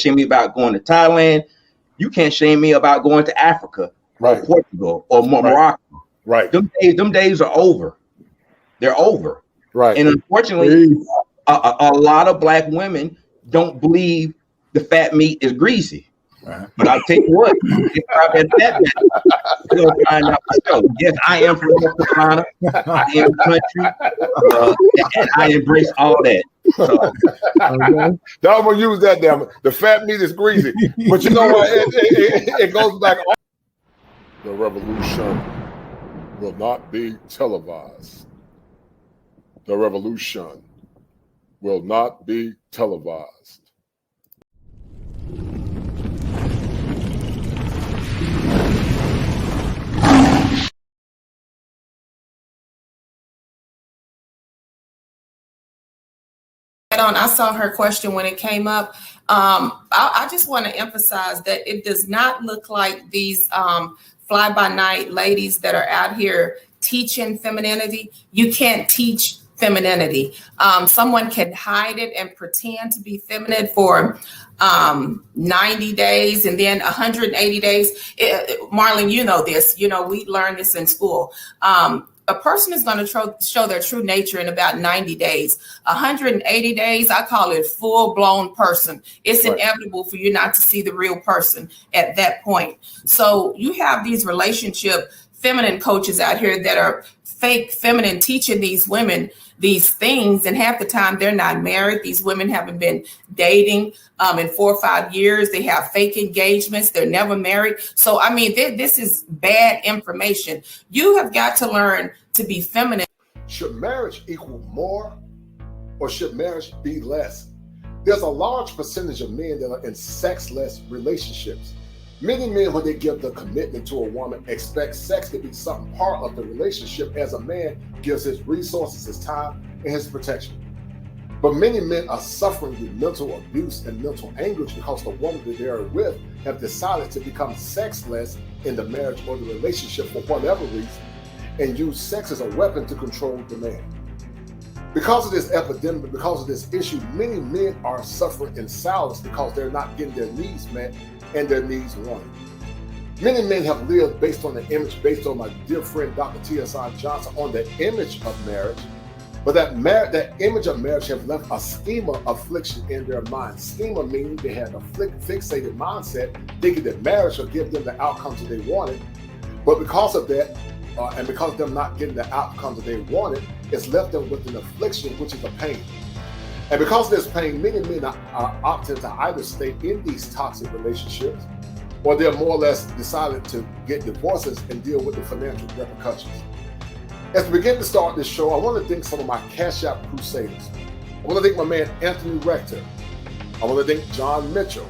shame me about going to Thailand. You can't shame me about going to Africa or Portugal or Morocco. Right. Them days are over. They're over. Right. And unfortunately, a lot of black women don't believe the fat meat is greasy. Right. But I'll tell you what, you'll find out for sure. Yes, I am from North Carolina. I am country. And I embrace all that. So, I'm gonna use that. Damn, the fat meat is greasy. But you know what? It goes back. The revolution will not be televised. The revolution will not be televised. I saw her question when it came up. I just want to emphasize that it does not look like these fly-by-night ladies that are out here teaching femininity. You can't teach femininity. Someone can hide it and pretend to be feminine for 90 days and then 180 days. Marlon, you know this. You know, we learned this in school. A person is going to show their true nature in about 90 days. 180 days, I call it full-blown person. It's inevitable for you not to see the real person at that point. So you have these relationship feminine coaches out here that are fake feminine, teaching these women these things, and half the time they're not married. These women haven't been dating in 4 or 5 years. They have fake engagements. They're never married. So, I mean, this is bad information. You have got to learn to be feminine. Should marriage equal more, or should marriage be less? There's a large percentage of men that are in sexless relationships. Many men, when they give the commitment to a woman, expect sex to be some part of the relationship, as a man gives his resources, his time, and his protection. But many men are suffering with mental abuse and mental anguish because the woman that they are with have decided to become sexless in the marriage or the relationship for whatever reason, and use sex as a weapon to control the man. Because of this epidemic, because of this issue, many men are suffering in silence because they're not getting their needs met and their needs wanted. Many men have lived based on the image, based on my dear friend Dr. T.S.I. Johnson, on the image of marriage, but that image of marriage have left a schema affliction in their mind. Schema meaning they had a fixated mindset, thinking that marriage will give them the outcomes that they wanted, but because of that, and because of them not getting the outcomes that they wanted, it's left them with an affliction, which is a pain. And because of this pain, many men are opting to either stay in these toxic relationships, or they're more or less decided to get divorces and deal with the financial repercussions. As we begin to start this show, I want to thank some of my Cash App crusaders. I want to thank my man Anthony Rector. I want to thank John Mitchell.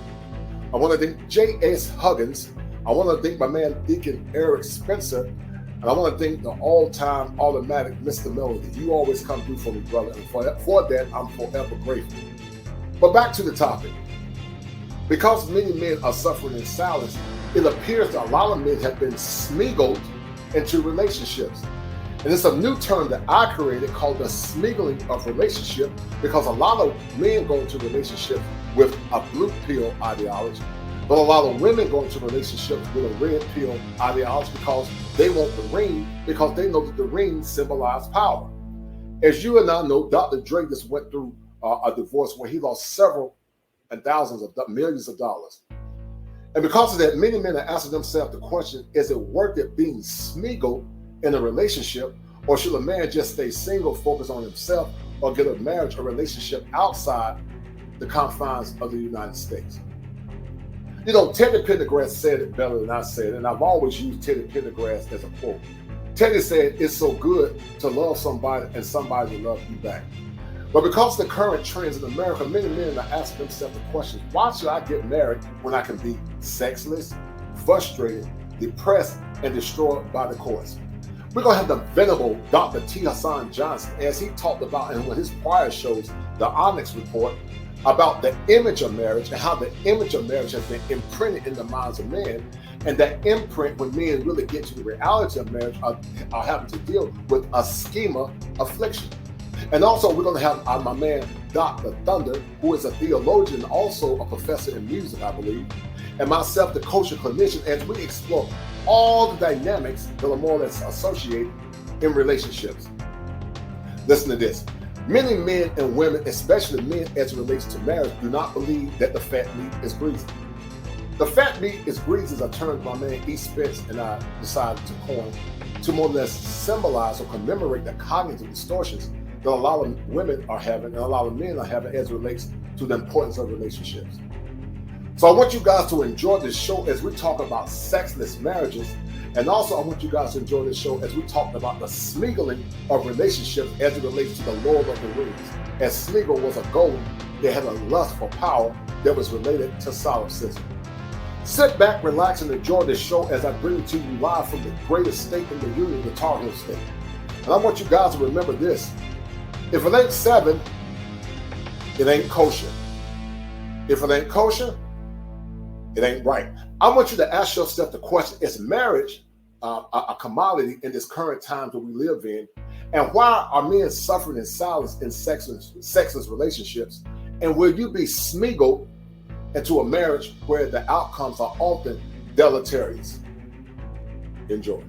I want to thank J.S. Huggins. I want to thank my man Deacon Eric Spencer. And I want to thank the all-time automatic Mr. Melody. You always come through for me, brother. And for that, I'm forever grateful. But back to the topic. Because many men are suffering in silence, it appears that a lot of men have been smiggled into relationships. And it's a new term that I created called the smuggling of relationship, because a lot of men go into relationships with a blue pill ideology, but a lot of women go into relationships with a red pill ideology because they want the ring, because they know that the ring symbolizes power. As you and I know, Dr. Dre just went through a divorce where he lost several and thousands of millions of dollars. And because of that, many men are asking themselves the question, is it worth it being smiggled in a relationship, or should a man just stay single, focus on himself, or get a marriage or relationship outside the confines of the United States? You know, Teddy Pendergrass said it better than I said, and I've always used Teddy Pendergrass as a quote. Teddy said, it's so good to love somebody and somebody to love you back. But because of the current trends in America, many men are asking themselves the question, why should I get married when I can be sexless, frustrated, depressed, and destroyed by the courts? We're going to have the venerable Dr. T. Hassan Johnson, as he talked about in one of his prior shows, the Onyx Report, about the image of marriage and how the image of marriage has been imprinted in the minds of men. And that imprint, when men really get to the reality of marriage, are having to deal with a schema affliction. And also, we're going to have my man, Dr. Thunder, who is a theologian, also a professor in music, I believe, and myself, the coach and clinician, as we explore all the dynamics that are more or less associated in relationships. Listen to this. Many men and women, especially men as it relates to marriage, do not believe that the fat meat is greasy. The fat meat is greasy is a term my man E. Spence and I decided to coin to more or less symbolize or commemorate the cognitive distortions that a lot of women are having and a lot of men are having as it relates to the importance of relationships. So I want you guys to enjoy this show as we talk about sexless marriages. And also I want you guys to enjoy this show as we talk about the smeagling of relationships as it relates to the Lord of the Rings. As Smeagol was a gold that had a lust for power that was related to solipsism. Sit back, relax, and enjoy this show as I bring it to you live from the greatest state in the union, the Tar Heel State. And I want you guys to remember this. If it ain't 7, it ain't kosher. If it ain't kosher, it ain't right. I want you to ask yourself the question, is marriage a commodity in this current time that we live in? And why are men suffering in silence in sexless relationships? And will you be Smeagol into a marriage where the outcomes are often deleterious? Enjoy.